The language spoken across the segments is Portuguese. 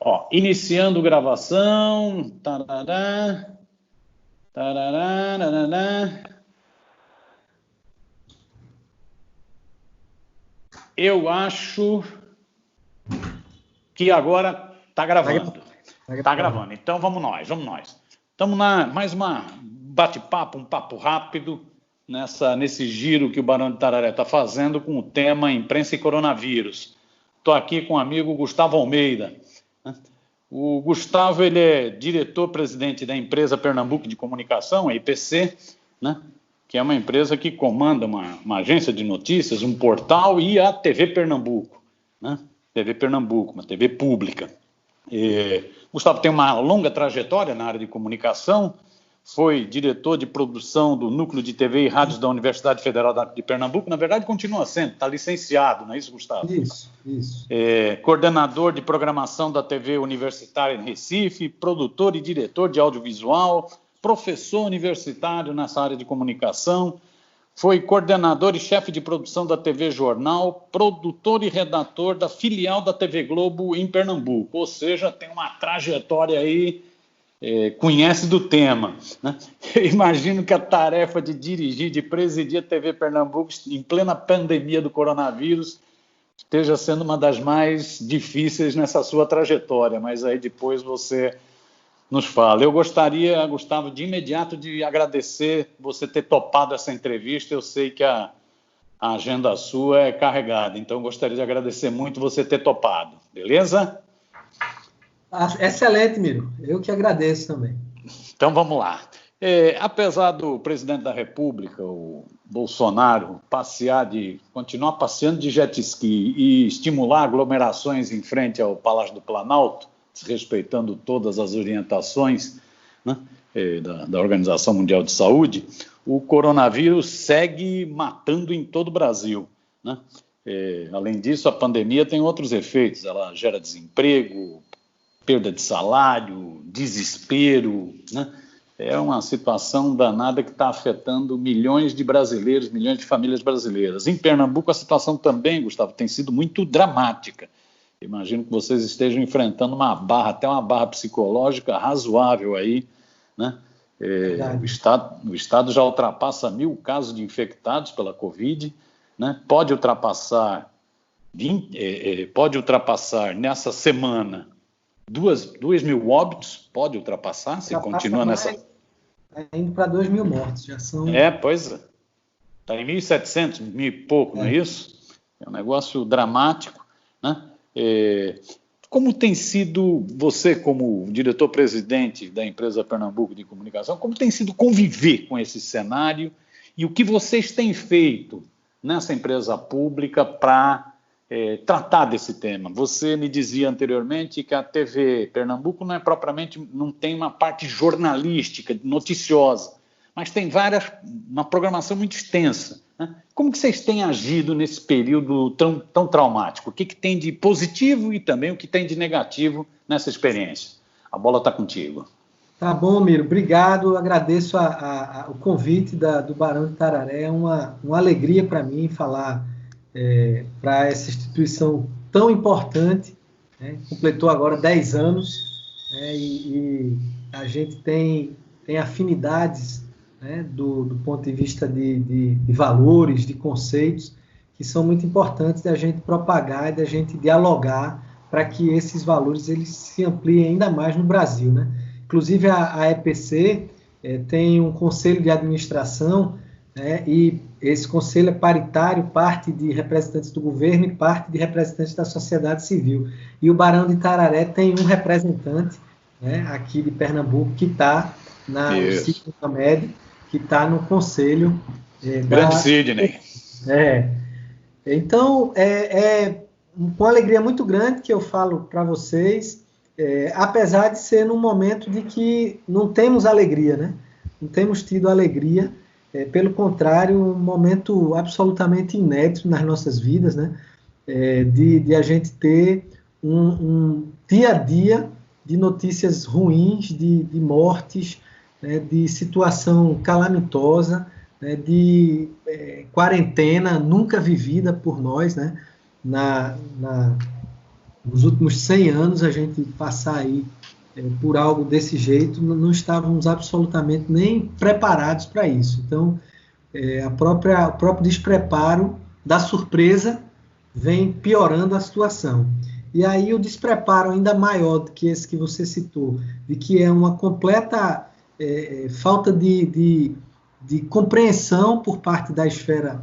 Ó, iniciando gravação. Tarará, tarará, tarará. Eu acho que agora está gravando. Está gravando. Então vamos nós. Estamos mais uma bate-papo, um papo rápido nesse giro que o Barão de Itararé está fazendo com o tema imprensa e coronavírus. Estou aqui com o amigo Gustavo Almeida. O Gustavo ele é diretor-presidente da empresa Pernambuco de Comunicação, a IPC, né? Que é uma empresa que comanda uma agência de notícias, um portal e a TV Pernambuco, né? TV Pernambuco, uma TV pública. Gustavo tem uma longa trajetória na área de comunicação, foi diretor de produção do Núcleo de TV e Rádios da Universidade Federal de Pernambuco, na verdade continua sendo, está licenciado, não é isso, Gustavo? Isso. Coordenador de programação da TV Universitária em Recife, produtor e diretor de audiovisual, professor universitário nessa área de comunicação, foi coordenador e chefe de produção da TV Jornal, produtor e redator da filial da TV Globo em Pernambuco, ou seja, tem uma trajetória aí, conhece do tema, né? Eu imagino que a tarefa de dirigir, de presidir a TV Pernambuco em plena pandemia do coronavírus esteja sendo uma das mais difíceis nessa sua trajetória, mas aí depois você nos fala. Eu gostaria, Gustavo, de imediato de agradecer você ter topado essa entrevista. Eu sei que a agenda sua é carregada, então gostaria de agradecer muito você ter topado, beleza? Excelente, Miro. Eu que agradeço também. Então vamos lá. Apesar do presidente da República, o Bolsonaro, continuar passeando de jet ski e estimular aglomerações em frente ao Palácio do Planalto, respeitando todas as orientações, né, da Organização Mundial de Saúde, o coronavírus segue matando em todo o Brasil, né? Além disso, a pandemia tem outros efeitos, ela gera desemprego, perda de salário, desespero, né? É uma situação danada que está afetando milhões de brasileiros, milhões de famílias brasileiras. Em Pernambuco, a situação também, Gustavo, tem sido muito dramática. Imagino que vocês estejam enfrentando até uma barra psicológica razoável aí, né? O estado já ultrapassa 1.000 casos de infectados pela Covid, né? Pode ultrapassar nessa semana 2.000 óbitos, pode ultrapassar, se continua nessa... Está indo para 2.000 mortes, já são... Pois é. Está em 1.700, 1.000 e pouco, não é isso? É um negócio dramático, né? Como tem sido você, como diretor-presidente da empresa Pernambuco de Comunicação, como tem sido conviver com esse cenário e o que vocês têm feito nessa empresa pública para tratar desse tema? Você me dizia anteriormente que a TV Pernambuco não tem uma parte jornalística, noticiosa, mas tem uma programação muito extensa, né? Como que vocês têm agido nesse período tão traumático? O que tem de positivo e também o que tem de negativo nessa experiência? A bola está contigo. Tá bom, Miro. Obrigado. Agradeço o convite do Barão de Itararé. É uma alegria para mim falar para essa instituição tão importante, né? Completou agora 10 anos, né? E a gente tem afinidades, né, do ponto de vista de valores, de conceitos, que são muito importantes da gente propagar e da gente dialogar para que esses valores eles se ampliem ainda mais no Brasil, né? Inclusive a EPC tem um conselho de administração, né, e esse conselho é paritário, parte de representantes do governo e parte de representantes da sociedade civil. E o Barão de Itararé tem um representante, né, aqui de Pernambuco que está no Ciclo da MED, que está no conselho. Grande Sidney. Então, com alegria muito grande que eu falo para vocês, apesar de ser num momento de que não temos alegria, né? Não temos tido alegria, pelo contrário, um momento absolutamente inédito nas nossas vidas, né? De a gente ter um dia a dia de notícias ruins, de mortes, né, de situação calamitosa, né, de quarentena nunca vivida por nós, né, nos últimos 100 anos, a gente passar aí por algo desse jeito, não estávamos absolutamente nem preparados para isso. Então, o próprio despreparo da surpresa vem piorando a situação. E aí o despreparo ainda maior do que esse que você citou, de que é uma completa falta de compreensão por parte da esfera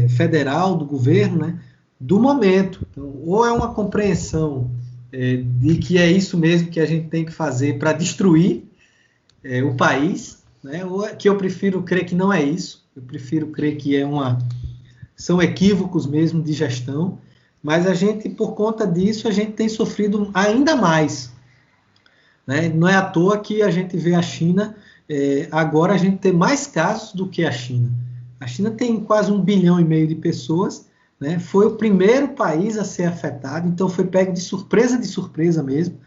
federal, do governo, né, do momento. Então, ou é uma compreensão de que é isso mesmo que a gente tem que fazer para destruir o país, né, ou que eu prefiro crer que não é isso, eu prefiro crer que são equívocos mesmo de gestão, mas a gente, por conta disso, a gente tem sofrido ainda mais. Né? Não é à toa que a gente vê a China, agora a gente tem mais casos do que a China. A China tem quase 1,5 bilhão de pessoas, né? Foi o primeiro país a ser afetado, então foi pego de surpresa mesmo,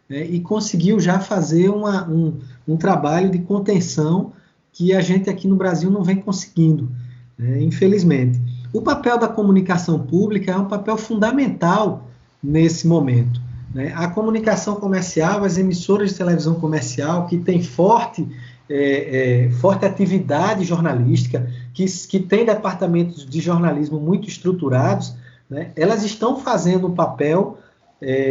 né? E conseguiu já fazer um trabalho de contenção que a gente aqui no Brasil não vem conseguindo, né? Infelizmente. O papel da comunicação pública é um papel fundamental nesse momento, né? A comunicação comercial, as emissoras de televisão comercial, que tem forte atividade jornalística, que tem departamentos de jornalismo muito estruturados, né? Elas estão fazendo um papel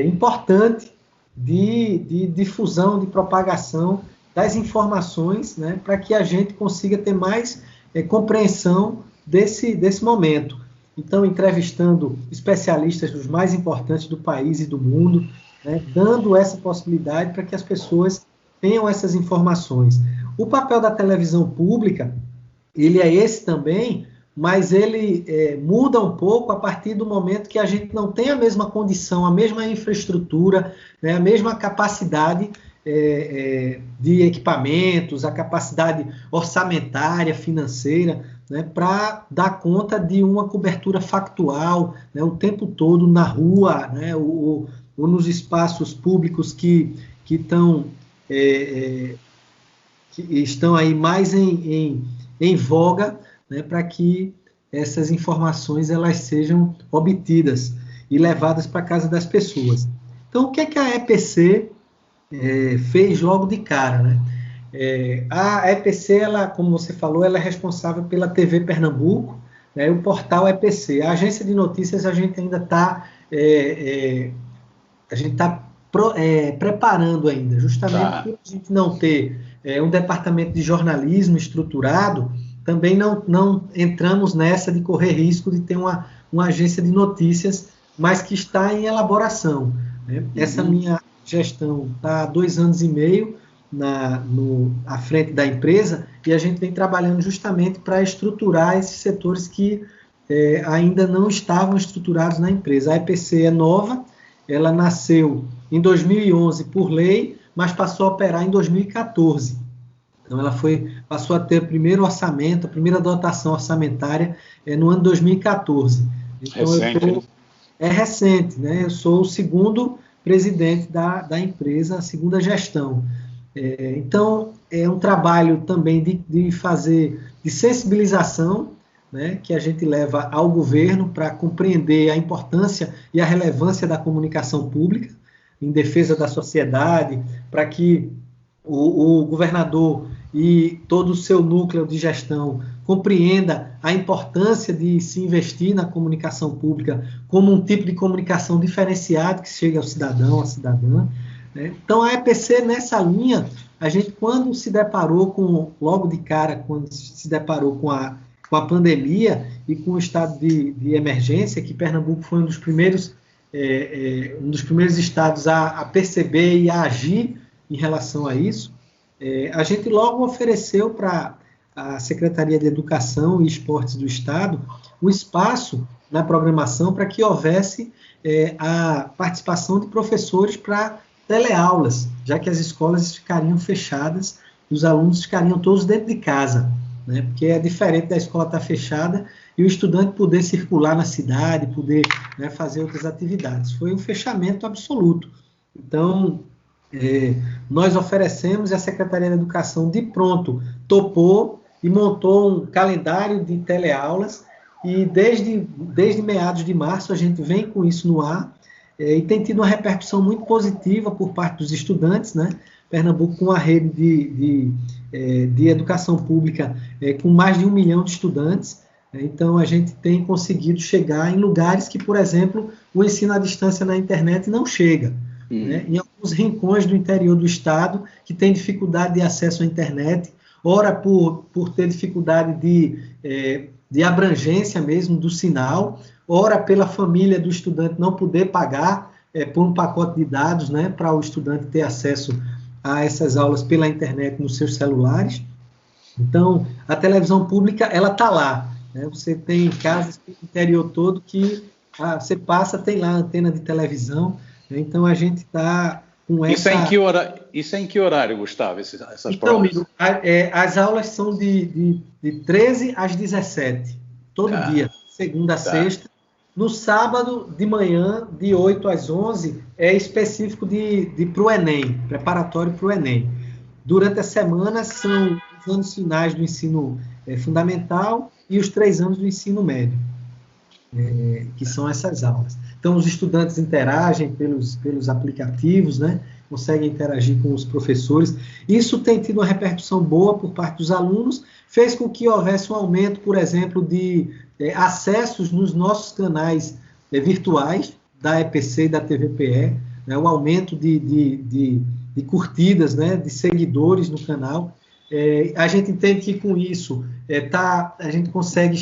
importante de difusão, de propagação das informações, né? Para que a gente consiga ter mais compreensão desse momento. Então, entrevistando especialistas dos mais importantes do país e do mundo, né? Dando essa possibilidade para que as pessoas tenham essas informações. O papel da televisão pública, ele é esse também, mas ele muda um pouco a partir do momento que a gente não tem a mesma condição, a mesma infraestrutura, né, a mesma capacidade de equipamentos, a capacidade orçamentária, financeira, né, para dar conta de uma cobertura factual, né, o tempo todo na rua, né, ou nos espaços públicos que estão aí mais em voga, né, para que essas informações elas sejam obtidas e levadas para a casa das pessoas. Então, o que é que a EPC fez logo de cara, né? A EPC, ela, como você falou, ela é responsável pela TV Pernambuco, né, o portal EPC. A agência de notícias a gente ainda está preparando ainda, justamente por a gente não ter um departamento de jornalismo estruturado, também não entramos nessa de correr risco de ter uma agência de notícias, mas que está em elaboração, né? Essa minha gestão está há 2 anos e meio à frente da empresa, e a gente vem trabalhando justamente para estruturar esses setores que ainda não estavam estruturados na empresa. A EPC é nova, ela nasceu em 2011 por lei, mas passou a operar em 2014. Então, ela passou a ter o primeiro orçamento, a primeira dotação orçamentária no ano 2014. Então, recente. É recente, né? Eu sou o segundo presidente da empresa, a segunda gestão. Então, é um trabalho também de sensibilização, né, que a gente leva ao governo para compreender a importância e a relevância da comunicação pública em defesa da sociedade, para que o governador e todo o seu núcleo de gestão compreenda a importância de se investir na comunicação pública como um tipo de comunicação diferenciado que chegue ao cidadão, à cidadã, né? Então, a EPC, nessa linha, a gente, quando se deparou quando se deparou com a pandemia e com o estado de emergência, que Pernambuco foi um dos primeiros estados a perceber e a agir em relação a isso, a gente logo ofereceu para a Secretaria de Educação e Esportes do Estado um espaço na programação para que houvesse a participação de professores para teleaulas, já que as escolas ficariam fechadas e os alunos ficariam todos dentro de casa, né? Porque é diferente da escola estar fechada e o estudante poder circular na cidade, poder, né, fazer outras atividades. Foi um fechamento absoluto. Então, nós oferecemos e a Secretaria de Educação de pronto topou e montou um calendário de teleaulas e desde meados de março a gente vem com isso no ar. e tem tido uma repercussão muito positiva por parte dos estudantes, né? Pernambuco com a rede de educação pública com mais de 1 milhão de estudantes, então a gente tem conseguido chegar em lugares que, por exemplo, o ensino à distância na internet não chega. Né? Em alguns rincões do interior do estado que tem dificuldade de acesso à internet, ora por ter dificuldade de abrangência mesmo do sinal, ora pela família do estudante não poder pagar por um pacote de dados, né, para o estudante ter acesso a essas aulas pela internet nos seus celulares. Então, a televisão pública, ela está lá. Né? Você tem casas no interior todo que você passa, tem lá a antena de televisão. Né? Então, a gente está com essa... Isso é em que horário, Gustavo, essas então, provas? Miro, as aulas são de 13 às 17, todo dia, segunda a sexta. No sábado, de manhã, de 8 às 11, é específico para o Enem, preparatório para o Enem. Durante a semana, são os anos finais do ensino fundamental e os 3 anos do ensino médio, que são essas aulas. Então, os estudantes interagem pelos aplicativos, né? Conseguem interagir com os professores. Isso tem tido uma repercussão boa por parte dos alunos, fez com que houvesse um aumento, por exemplo, de acessos nos nossos canais virtuais da EPC e da TVPE, né? O aumento de curtidas, né? De seguidores no canal. A gente entende que com isso a gente consegue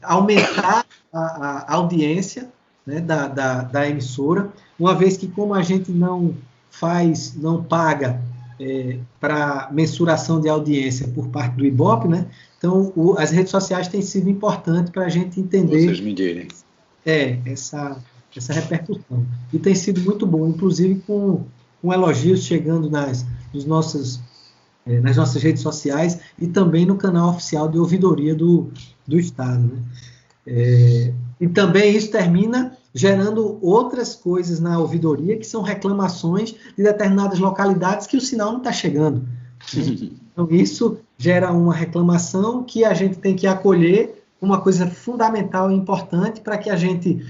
aumentar a audiência, né, da emissora, uma vez que como a gente não paga para mensuração de audiência por parte do Ibope, né, então as redes sociais têm sido importantes para a gente entender vocês medirem essa repercussão. E tem sido muito bom, inclusive com elogios chegando nas nossas redes sociais e também no canal oficial de ouvidoria do Estado. Né? E também isso termina gerando outras coisas na ouvidoria, que são reclamações de determinadas localidades que o sinal não está chegando. Né? Então, isso gera uma reclamação que a gente tem que acolher, uma coisa fundamental e importante para que a gente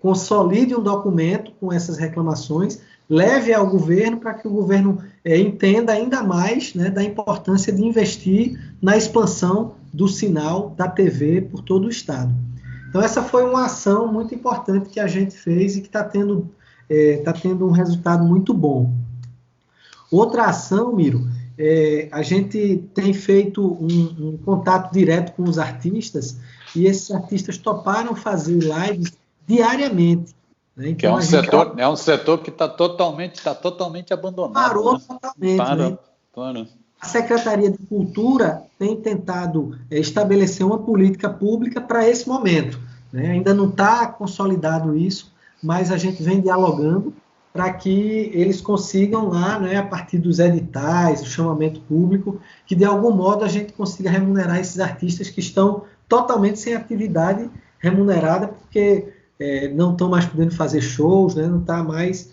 consolide um documento com essas reclamações, leve ao governo para que o governo entenda ainda mais, né, da importância de investir na expansão do sinal da TV por todo o estado. Então, essa foi uma ação muito importante que a gente fez e que está tendo um resultado muito bom. Outra ação, Miro, a gente tem feito um contato direto com os artistas e esses artistas toparam fazer lives diariamente. Né? Então, que é um setor que está totalmente abandonado. Parou, né? totalmente. Né? Parou. A Secretaria de Cultura tem tentado estabelecer uma política pública para esse momento. Né? Ainda não está consolidado isso, mas a gente vem dialogando para que eles consigam lá, né, a partir dos editais, do chamamento público, que de algum modo a gente consiga remunerar esses artistas que estão totalmente sem atividade remunerada, porque não estão mais podendo fazer shows, né, não está mais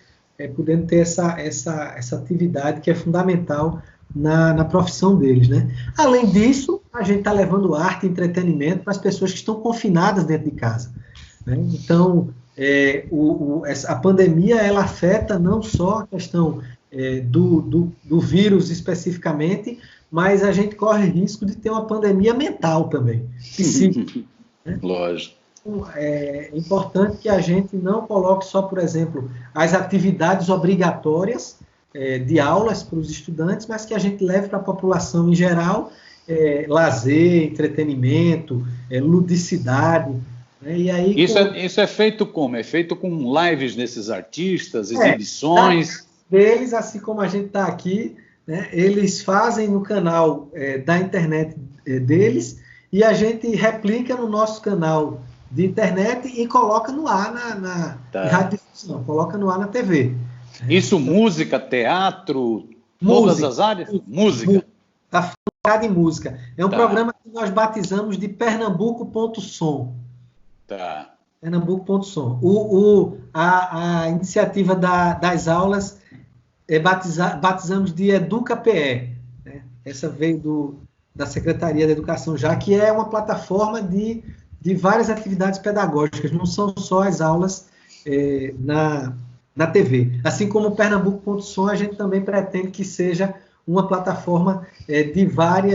podendo ter essa atividade que é fundamental na profissão deles, né? Além disso, a gente está levando arte e entretenimento para as pessoas que estão confinadas dentro de casa. Né? Então, a pandemia ela afeta não só a questão do vírus especificamente, mas a gente corre risco de ter uma pandemia mental também. Né? Lógico. É importante que a gente não coloque só, por exemplo, as atividades obrigatórias de aulas para os estudantes, mas que a gente leve para a população em geral lazer, entretenimento, ludicidade. Né? E aí, isso é feito como? É feito com lives desses artistas, exibições? Deles, assim como a gente está aqui, né? Eles fazem no canal da internet deles e a gente replica no nosso canal de internet e coloca no ar na radiodifusão, coloca no ar na TV. Isso, música, teatro, todas as áreas? Música. Está focado em música. É um programa que nós batizamos de Pernambuco.som. Tá. Pernambuco.som. A iniciativa das aulas batizamos de EducaPE. Né? Essa veio da Secretaria da Educação já, que é uma plataforma de várias atividades pedagógicas, não são só as aulas na TV. Assim como o Pernambuco.som, a gente também pretende que seja uma plataforma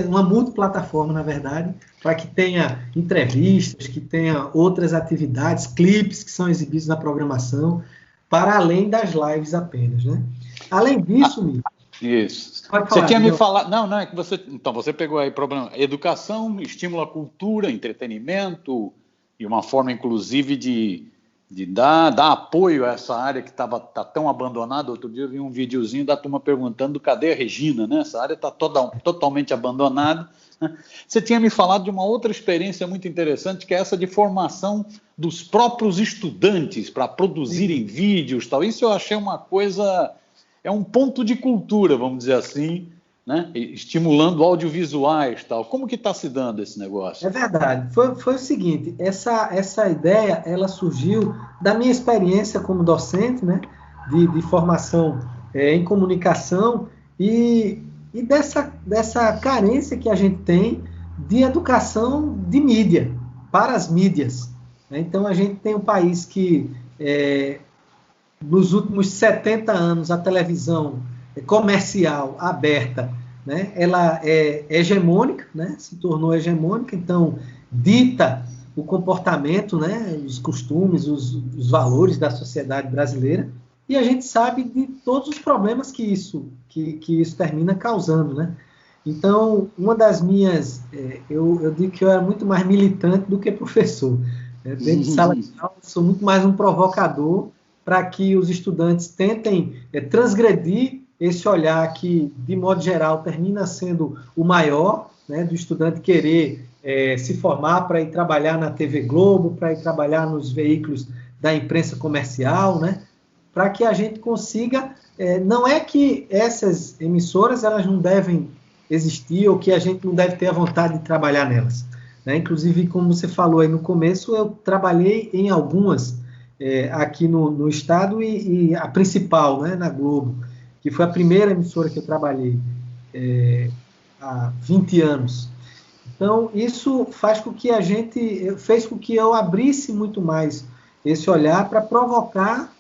uma multiplataforma, na verdade, para que tenha entrevistas, que tenha outras atividades, clipes que são exibidos na programação, para além das lives apenas, né? Além disso, Mito, isso. pode Você falar, tinha me falado. Não, é que você. Então, você pegou aí problema. Educação estimula a cultura, entretenimento, e uma forma, inclusive, de dar apoio a essa área que tá tão abandonada. Outro dia eu vi um videozinho da turma perguntando cadê a Regina, né? Essa área está totalmente abandonada. Né? Você tinha me falado de uma outra experiência muito interessante, que é essa de formação dos próprios estudantes para produzirem vídeos, tal. Isso eu achei uma coisa, é um ponto de cultura, vamos dizer assim, né? Estimulando audiovisuais, tal. Como que está se dando esse negócio? É verdade. Foi o seguinte, essa ideia, ela surgiu da minha experiência como docente, né, de formação em comunicação e dessa carência que a gente tem de educação de mídia, para as mídias. Né? Então, a gente tem um país que, nos últimos 70 anos, a televisão comercial aberta, né, ela é hegemônica, né, se tornou hegemônica, então dita o comportamento, né, os costumes, os valores da sociedade brasileira, e a gente sabe de todos os problemas que isso termina causando, né? Então, uma das minhas, eu digo que eu era muito mais militante do que professor. Dentro de sala de aula, eu sou muito mais um provocador para que os estudantes tentem transgredir esse olhar que, de modo geral, termina sendo o maior, né, do estudante querer se formar para ir trabalhar na TV Globo, para ir trabalhar nos veículos da imprensa comercial, né, para que a gente consiga... não é que essas emissoras elas não devem existir ou que a gente não deve ter a vontade de trabalhar nelas. Né? Inclusive, como você falou aí no começo, eu trabalhei em algumas aqui no estado e a principal, né, na Globo, que foi a primeira emissora que eu trabalhei há 20 anos. Então, isso fez com que eu abrisse muito mais esse olhar para provocar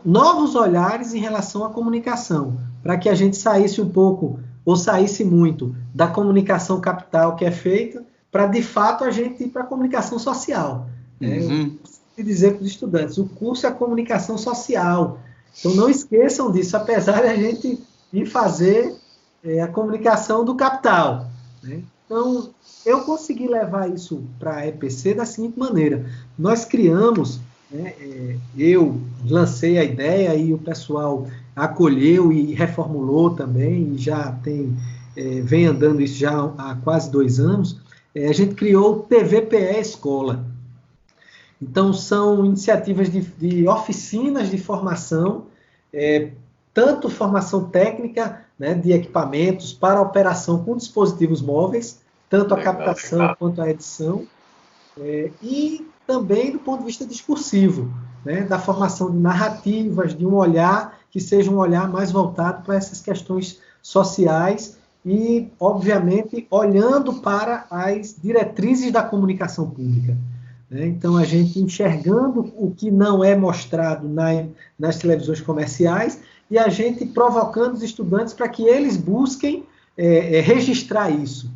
novos olhares em relação à comunicação, para que a gente saísse um pouco, ou saísse muito, da comunicação capital que é feita, para, de fato, a gente ir para a comunicação social. Uhum. Eu dizer para os estudantes, o curso é comunicação social. Então, não esqueçam disso, apesar de a gente ir fazer a comunicação do capital. Né? Então, eu consegui levar isso para a EPC da seguinte maneira. Nós criamos, eu lancei a ideia e o pessoal acolheu e reformulou também, e já vem andando isso já há quase 2 anos, a gente criou o TVPE Escola. Então, são iniciativas de oficinas de formação, tanto formação técnica, né, de equipamentos para operação com dispositivos móveis, tanto a captação quanto a edição, e também do ponto de vista discursivo, né, da formação de narrativas, de um olhar que seja um olhar mais voltado para essas questões sociais e, obviamente, olhando para as diretrizes da comunicação pública. Então, a gente enxergando o que não é mostrado nas televisões comerciais e a gente provocando os estudantes para que eles busquem registrar isso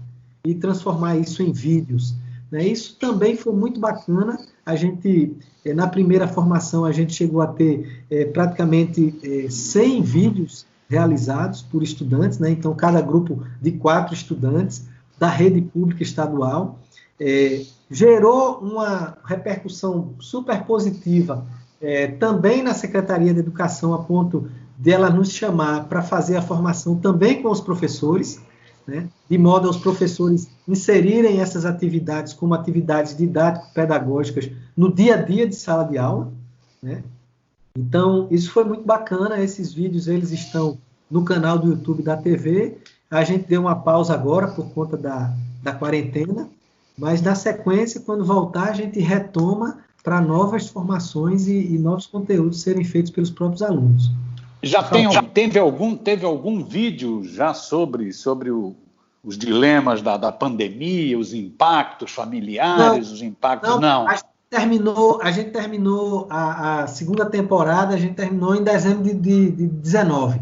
e transformar isso em vídeos. Isso também foi muito bacana. A gente, na primeira formação, a gente chegou a ter praticamente 100 vídeos realizados por estudantes, né? Então, cada grupo de 4 estudantes da rede pública estadual. Gerou uma repercussão super positiva também na Secretaria de Educação, a ponto de ela nos chamar para fazer a formação também com os professores, né, de modo aos professores inserirem essas atividades como atividades didático-pedagógicas no dia a dia de sala de aula. Né? Então, isso foi muito bacana. Esses vídeos eles estão no canal do YouTube da TV. A gente deu uma pausa agora por conta da quarentena, mas na sequência, quando voltar, a gente retoma para novas formações e novos conteúdos serem feitos pelos próprios alunos. Teve algum vídeo já sobre os dilemas da pandemia, os impactos familiares, os impactos... Não. A gente terminou a segunda temporada, a gente terminou em dezembro de 19.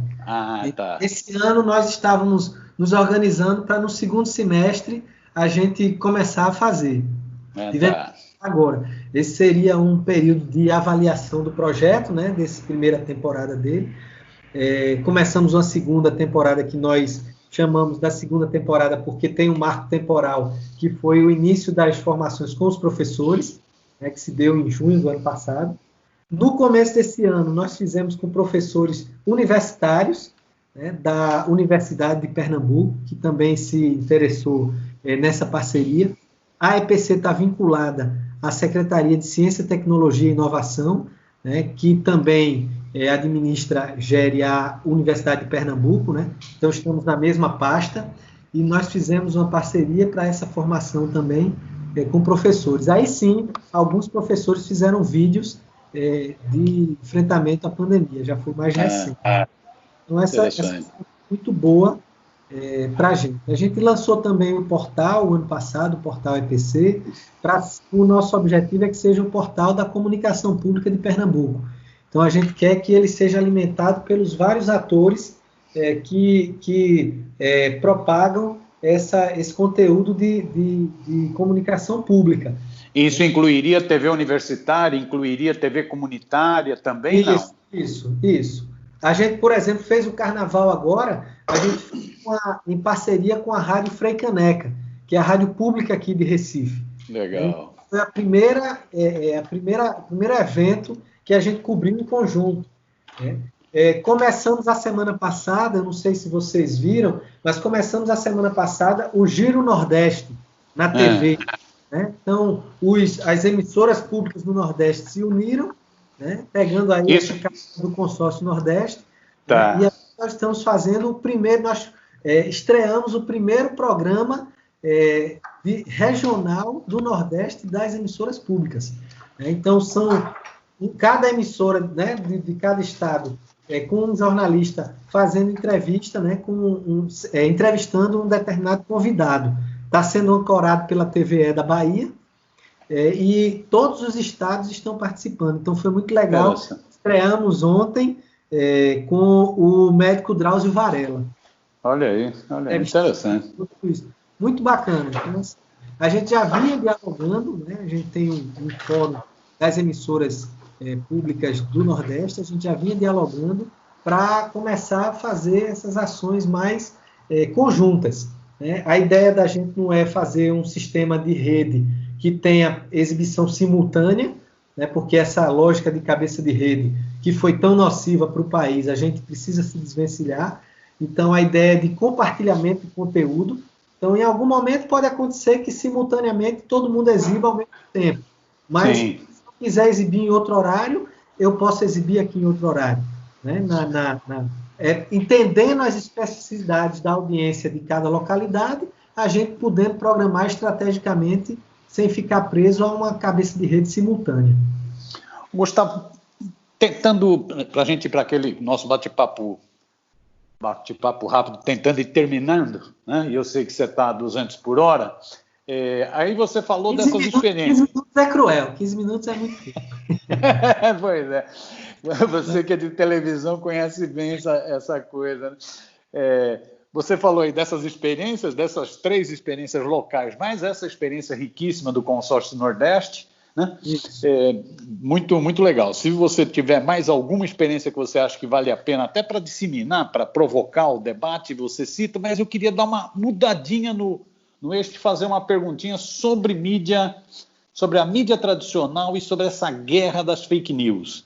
Tá. Esse ano nós estávamos nos organizando para no segundo semestre a gente começar a fazer. Tá. Agora, esse seria um período de avaliação do projeto, né, dessa primeira temporada dele. Começamos uma segunda temporada que nós chamamos da segunda temporada porque tem um marco temporal que foi o início das formações com os professores, né, que se deu em junho do ano passado. No começo desse ano, nós fizemos com professores universitários, né, da Universidade de Pernambuco, que também se interessou nessa parceria. A EPC está vinculada à Secretaria de Ciência, Tecnologia e Inovação, né, que também gere a Universidade de Pernambuco, né? Então estamos na mesma pasta e nós fizemos uma parceria para essa formação também com professores. Aí sim, alguns professores fizeram vídeos de enfrentamento à pandemia, já foi mais recente. Então essa é muito boa para a gente. A gente lançou também o portal, o ano passado, o portal EPC, o nosso objetivo é que seja um portal da comunicação pública de Pernambuco. Então, a gente quer que ele seja alimentado pelos vários atores que propagam esse conteúdo de comunicação pública. Isso incluiria TV universitária, incluiria TV comunitária também, não? Isso. A gente, por exemplo, fez o carnaval agora, a gente fez em parceria com a Rádio Frei Caneca, que é a rádio pública aqui de Recife. Legal. Foi o primeiro evento que a gente cobriu em conjunto. Né? Começamos a semana passada, eu não sei se vocês viram, mas começamos a semana passada o Giro Nordeste na TV. Né? Então, as emissoras públicas do Nordeste se uniram, né? Pegando aí essa casa do Consórcio Nordeste, tá. E nós estamos fazendo o primeiro, nós estreamos o primeiro programa regional do Nordeste das emissoras públicas. Então, em cada emissora, né, de cada estado, com um jornalista fazendo entrevista, né, entrevistando um determinado convidado. Está sendo ancorado pela TVE da Bahia e todos os estados estão participando. Então, foi muito legal. Nossa. Estreamos ontem com o médico Drauzio Varela. Olha aí, interessante. Muito bacana. Então, a gente já vinha dialogando, né, a gente tem um fórum das emissoras públicas do Nordeste, a gente já vinha dialogando para começar a fazer essas ações mais conjuntas. Né? A ideia da gente não é fazer um sistema de rede que tenha exibição simultânea, né? Porque essa lógica de cabeça de rede, que foi tão nociva para o país, a gente precisa se desvencilhar. Então, a ideia é de compartilhamento de conteúdo. Então, em algum momento pode acontecer que simultaneamente todo mundo exiba ao mesmo tempo. Mas, se eu quiser exibir em outro horário, eu posso exibir aqui em outro horário. Né? Entendendo as especificidades da audiência de cada localidade, a gente podendo programar estrategicamente sem ficar preso a uma cabeça de rede simultânea. Gustavo, tentando, para a gente ir para aquele nosso bate-papo rápido, tentando ir terminando, né? E eu sei que você está a 200 por hora, aí você falou dessas experiências. 15 minutos é cruel, 15 minutos é muito pouco. Pois é. Você que é de televisão conhece bem essa coisa, né? Você falou aí dessas experiências, dessas 3 experiências locais, mais essa experiência riquíssima do Consórcio Nordeste, né? Muito, muito legal. Se você tiver mais alguma experiência que você acha que vale a pena, até para disseminar, para provocar o debate, você cita, mas eu queria dar uma mudadinha no eixo, fazer uma perguntinha sobre mídia, sobre a mídia tradicional e sobre essa guerra das fake news.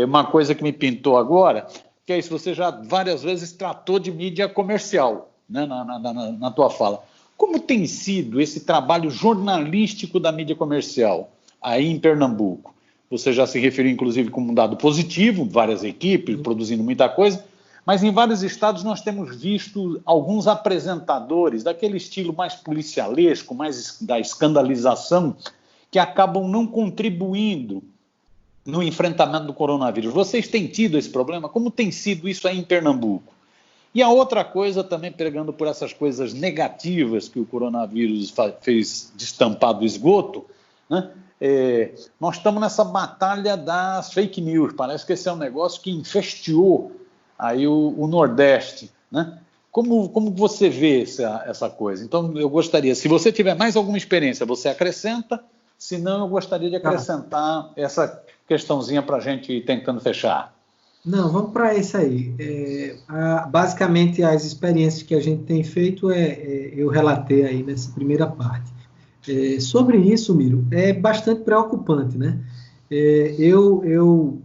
Uma coisa que me pintou agora, que é isso, você já várias vezes tratou de mídia comercial, né, na tua fala. Como tem sido esse trabalho jornalístico da mídia comercial aí em Pernambuco? Você já se referiu, inclusive, como um dado positivo, várias equipes produzindo muita coisa, mas em vários estados nós temos visto alguns apresentadores daquele estilo mais policialesco, mais da escandalização, que acabam não contribuindo no enfrentamento do coronavírus. Vocês têm tido esse problema? Como tem sido isso aí em Pernambuco? E a outra coisa, também pegando por essas coisas negativas que o coronavírus fez destampar do esgoto, né? Nós estamos nessa batalha das fake news, parece que esse é um negócio que infestiou aí o Nordeste, né? Como você vê essa coisa? Então, eu gostaria, se você tiver mais alguma experiência, você acrescenta, se não, eu gostaria de acrescentar essa questãozinha para a gente ir tentando fechar. Não, vamos para isso aí. Basicamente, as experiências que a gente tem feito eu relatei aí nessa primeira parte. Sobre isso, Miro, é bastante preocupante, né? Eu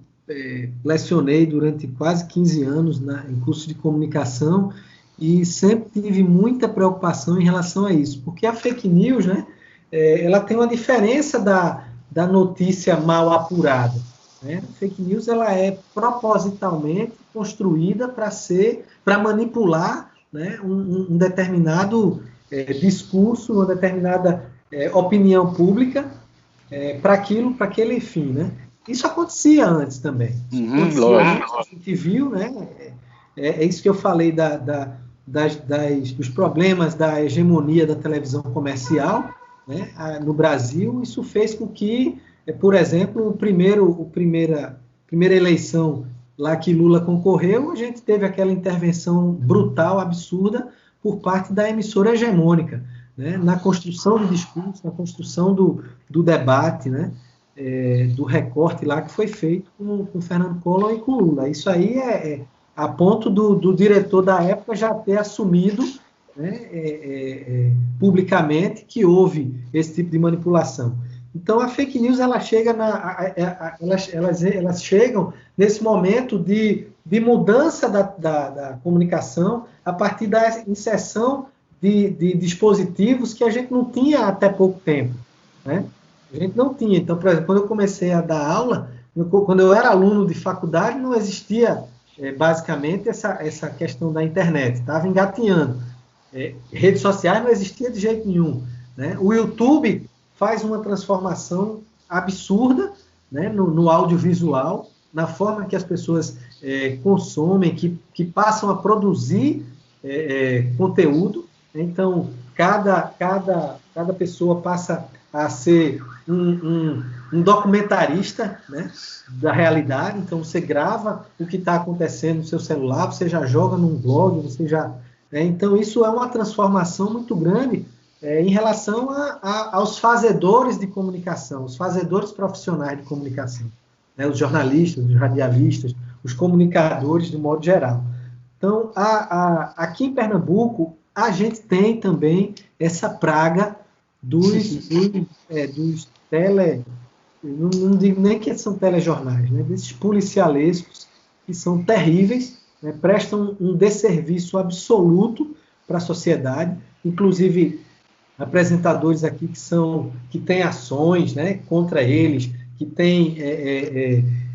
lecionei durante quase 15 anos em curso de comunicação e sempre tive muita preocupação em relação a isso, porque a fake news, né, ela tem uma diferença da notícia mal apurada, né? A fake news ela é propositalmente construída para manipular, né, um determinado discurso, uma determinada opinião pública para aquele fim, né? Isso acontecia antes também. Lógico. A gente viu, né? É isso que eu falei dos problemas da hegemonia da televisão comercial, né, no Brasil. Isso fez com que, por exemplo, a primeira eleição lá que Lula concorreu, a gente teve aquela intervenção brutal, absurda, por parte da emissora hegemônica, né, na construção do discurso, na construção do debate, né, do recorte lá que foi feito com Fernando Collor e com Lula. Isso aí a ponto do diretor da época já ter assumido, né, publicamente que houve esse tipo de manipulação. Então, a fake news ela chega elas chegam nesse momento de mudança da comunicação a partir da inserção de dispositivos que a gente não tinha até pouco tempo, né? A gente não tinha. Então, por exemplo, quando eu comecei a dar aula, quando eu era aluno de faculdade, não existia basicamente essa questão da internet, estava engatinhando. Redes sociais não existia de jeito nenhum, né? O YouTube faz uma transformação absurda, né, no audiovisual, na forma que as pessoas consomem, que passam a produzir conteúdo. Então, cada pessoa passa a ser um documentarista, né, da realidade. Então, você grava o que está acontecendo no seu celular, você já joga num blog, então, isso é uma transformação muito grande em relação aos fazedores de comunicação, os fazedores profissionais de comunicação, né, os jornalistas, os radialistas, os comunicadores de modo geral. Então, aqui em Pernambuco, a gente tem também essa praga dos não digo nem que são telejornais, né, desses policialescos que são terríveis, né, prestam um desserviço absoluto para a sociedade, inclusive apresentadores aqui que têm ações, né, contra eles, que têm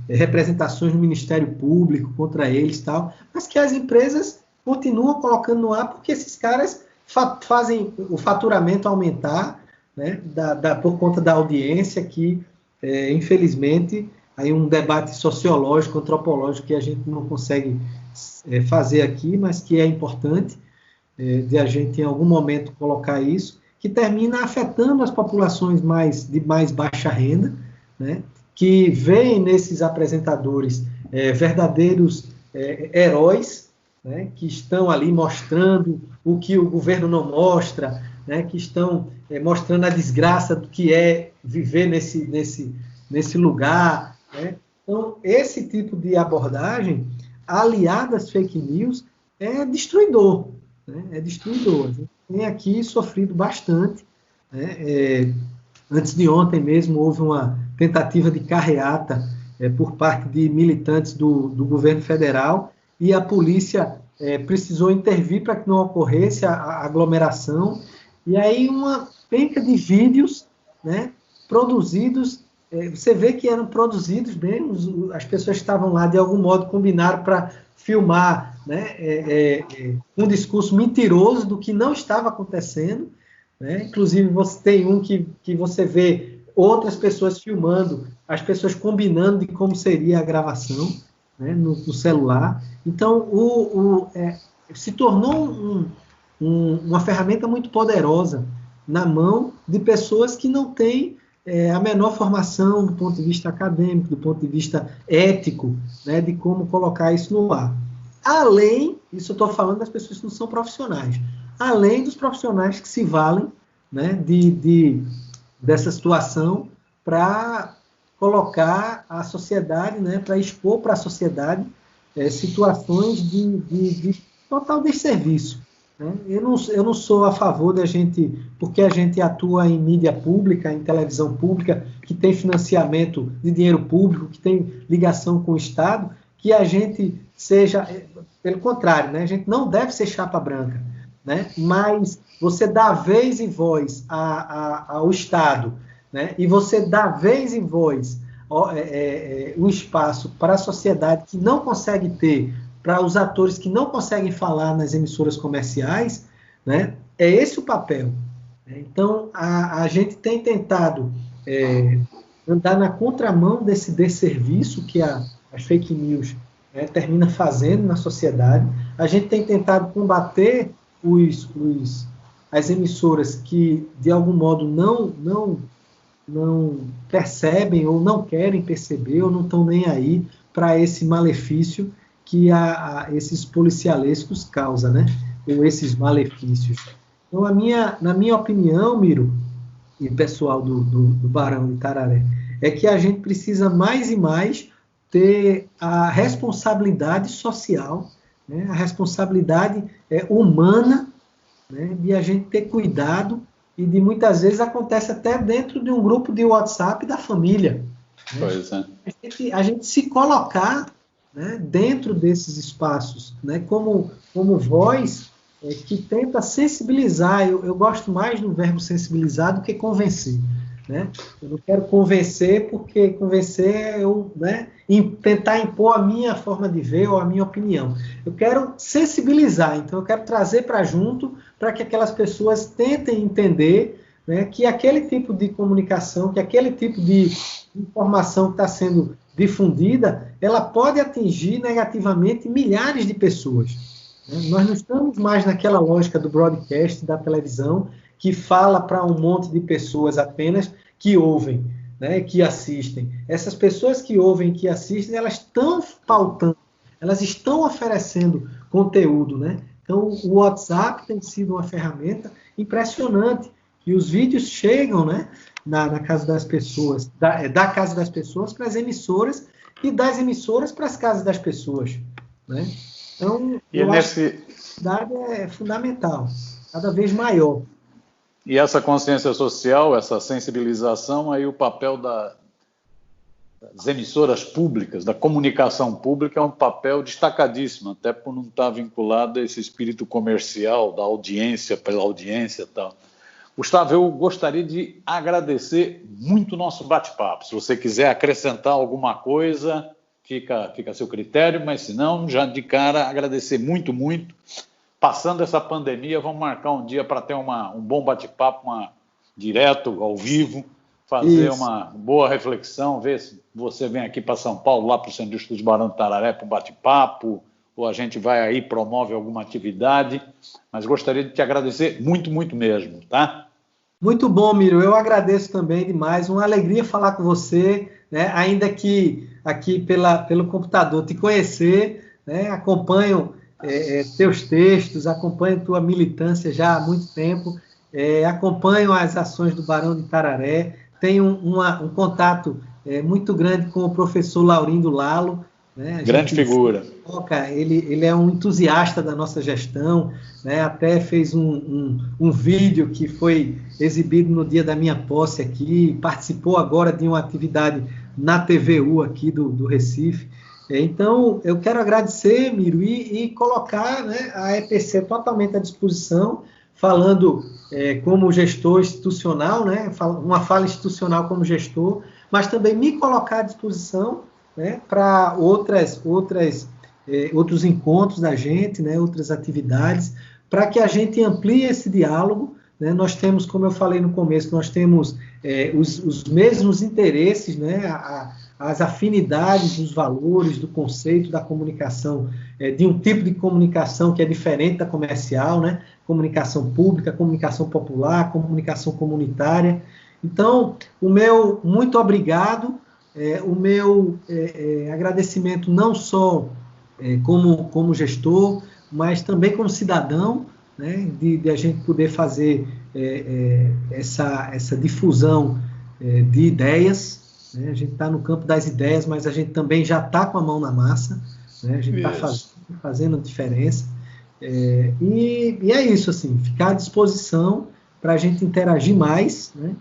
representações no Ministério Público contra eles, tal, mas que as empresas continuam colocando no ar porque esses caras fazem o faturamento aumentar, né, por conta da audiência que, infelizmente, aí um debate sociológico, antropológico que a gente não consegue fazer aqui, mas que é importante de a gente, em algum momento, colocar isso, que termina afetando as populações de mais baixa renda, né, que veem nesses apresentadores verdadeiros heróis, né, que estão ali mostrando o que o governo não mostra, né, que estão mostrando a desgraça do que é viver nesse lugar, né? Então, esse tipo de abordagem, aliada às fake news, é destruidor, né? É destruidor. A gente tem aqui sofrido bastante, né? Antes de ontem mesmo, houve uma tentativa de carreata por parte de militantes do governo federal e a polícia precisou intervir para que não ocorresse a aglomeração. E aí uma penca de vídeos, né, produzidos, você vê que eram produzidos mesmo, as pessoas estavam lá, de algum modo, combinaram para filmar, né, um discurso mentiroso do que não estava acontecendo, né? Inclusive, você tem um que você vê outras pessoas filmando, as pessoas combinando de como seria a gravação, né, no celular. Então, se tornou uma ferramenta muito poderosa na mão de pessoas que não têm a menor formação do ponto de vista acadêmico, do ponto de vista ético, né, de como colocar isso no ar. Além, isso eu estou falando das pessoas que não são profissionais, além dos profissionais que se valem, né, dessa situação para colocar a sociedade, né, para expor para a sociedade situações de total desserviço. Né? Eu não sou a favor da gente, porque a gente atua em mídia pública, em televisão pública, que tem financiamento de dinheiro público, que tem ligação com o Estado, que a gente seja, pelo contrário, né? A gente não deve ser chapa branca, né? Mas você dá vez e voz ao Estado, né? E você dá vez e voz o espaço para a sociedade que não consegue ter, para os atores que não conseguem falar nas emissoras comerciais, né? É esse o papel. Então, a gente tem tentado andar na contramão desse desserviço que as fake news termina fazendo na sociedade. A gente tem tentado combater as emissoras que, de algum modo, não percebem ou não querem perceber ou não estão nem aí para esse malefício que esses policialescos causam, né? Ou esses malefícios. Então, na minha opinião, Miro, e pessoal do Barão de Itararé, é que a gente precisa mais e mais ter a responsabilidade social, né? A responsabilidade humana, né? De a gente ter cuidado e de muitas vezes acontece até dentro de um grupo de WhatsApp da família. Né? Pois é. A gente se colocar, né, dentro desses espaços, né, como voz que tenta sensibilizar. Eu gosto mais do verbo sensibilizar do que convencer. Né? Eu não quero convencer, porque convencer é eu, né, tentar impor a minha forma de ver ou a minha opinião. Eu quero sensibilizar, então eu quero trazer para junto para que aquelas pessoas tentem entender, né, que aquele tipo de comunicação, que aquele tipo de informação que está sendo difundida, ela pode atingir negativamente milhares de pessoas. Né? Nós não estamos mais naquela lógica do broadcast, da televisão, que fala para um monte de pessoas apenas que ouvem, né, que assistem. Essas pessoas que ouvem, que assistem, elas estão pautando, elas estão oferecendo conteúdo. Né? Então, o WhatsApp tem sido uma ferramenta impressionante, e os vídeos chegam, né, na casa das pessoas, da casa das pessoas para as emissoras, e das emissoras para as casas das pessoas. Né? Então, eu acho que a cidade é fundamental, cada vez maior. E essa consciência social, essa sensibilização, aí o papel das emissoras públicas, da comunicação pública, é um papel destacadíssimo, até por não estar vinculado a esse espírito comercial, da audiência pela audiência e tal. Gustavo, eu gostaria de agradecer muito o nosso bate-papo. Se você quiser acrescentar alguma coisa, fica a seu critério, mas se não, já de cara, agradecer muito, muito. Passando essa pandemia, vamos marcar um dia para ter um bom bate-papo, direto, ao vivo, fazer uma boa reflexão, ver se você vem aqui para São Paulo, lá para o Centro de Estudos Barão de Itararé, para um bate-papo, ou a gente vai aí, promove alguma atividade, mas gostaria de te agradecer muito, muito mesmo, tá? Muito bom, Miro, eu agradeço também demais, uma alegria falar com você, né? Ainda que aqui pelo computador, te conhecer, né? Acompanho teus textos, acompanho tua militância já há muito tempo, acompanho as ações do Barão de Itararé, tenho um contato muito grande com o professor Laurindo Lalo, né? Grande figura. Ele é um entusiasta da nossa gestão, né? Até fez um vídeo que foi exibido no dia da minha posse aqui, participou agora de uma atividade na TVU aqui do Recife. Então, eu quero agradecer, Miro, e colocar, né, a EPC totalmente à disposição, falando como gestor institucional, né, uma fala institucional como gestor, mas também me colocar à disposição, né, para outros encontros da gente, né, outras atividades, para que a gente amplie esse diálogo. Né? Nós temos, como eu falei no começo, nós temos os mesmos interesses, né, as afinidades dos valores, do conceito da comunicação, de um tipo de comunicação que é diferente da comercial, né? Comunicação pública, comunicação popular, comunicação comunitária. Então, o meu muito obrigado, o meu agradecimento não só como gestor, mas também como cidadão, né, de a gente poder fazer essa difusão de ideias, né? A gente está no campo das ideias, mas a gente também já está com a mão na massa, né? A gente está fazendo diferença. E é isso, assim, ficar à disposição para a gente interagir mais, né?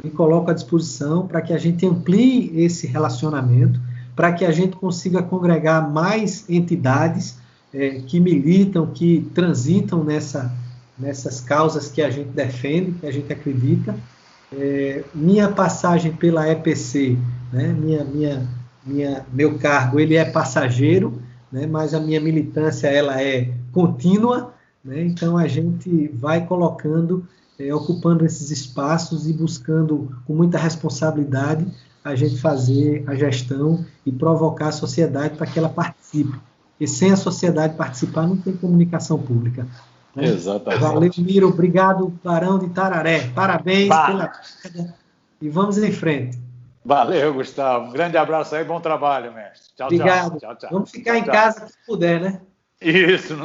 Me coloco à disposição para que a gente amplie esse relacionamento, para que a gente consiga congregar mais entidades que militam, que transitam nessas causas que a gente defende, que a gente acredita. Minha passagem pela EPC, né, meu cargo, ele é passageiro, né, mas a minha militância ela é contínua, né, então a gente vai colocando, ocupando esses espaços e buscando com muita responsabilidade a gente fazer a gestão e provocar a sociedade para que ela participe. E sem a sociedade participar não tem comunicação pública. Né? Exatamente. Valeu, Miro. Obrigado, Barão de Tararé. Parabéns pela vida e vamos em frente. Valeu, Gustavo. Um grande abraço aí, bom trabalho, mestre. Tchau, Obrigado. tchau. Vamos ficar em casa se puder, né? Isso.